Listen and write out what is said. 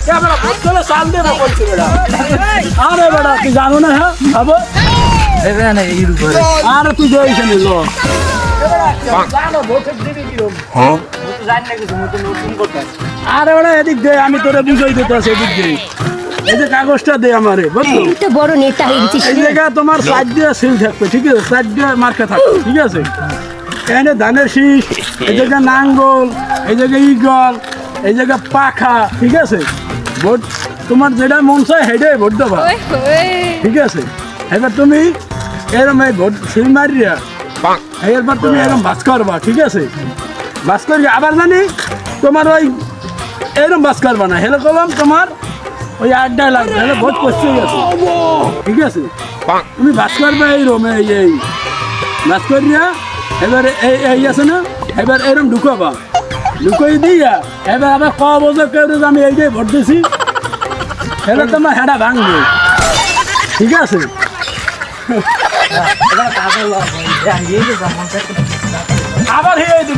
এবার বোতলে চাল দেবো বলছি বেটা আরে বেটা তুই জানো না হ্যাঁ ভাবো আরে তুই যাইছে নি লো আরে বেটা এদিক দে আমি তোরে বুঝাই দিতে আছি এদিক দে এই যে কাগজটা দে আমারে বুঝছো তুই তো বড় নেতা হয়ে গেছিস এই জায়গা তোমার সাইড দিয়ে সিল থাকবে ঠিক আছে সাইড দিয়ে মার্কা থাকবে ঠিক আছে এখানে ধানের শীষ এই জায়গা নাঙ্গল এই জায়গা ইগল এই জায়গা পাখা ঠিক আছে ভোট তোমার যেটা মন চায় সেটাই ভোট দেবা ঠিক আছে এবার তুমি এরম এই ভোট সিল মারিয়া এরপর তুমি এরম বাস করবা ঠিক আছে বাস করবি আবার জানি তোমার ওই এরম বাস করবা না হেলে করলাম তোমার ওই আড্ডায় লাগবে হেলে ভোট করতে গেছে ঠিক আছে তুমি বাস করবে এইরম এই বাস করিয়া এবার এই আছে না এবার এরম ঢুকাবা ঢুকাই দিয়া এবার আবার ক বছর কেউ আমি এই যে ভোট দিছি এবার তোমার হেডা ভাঙবে ঠিক আছে আবার হেয়ে দিব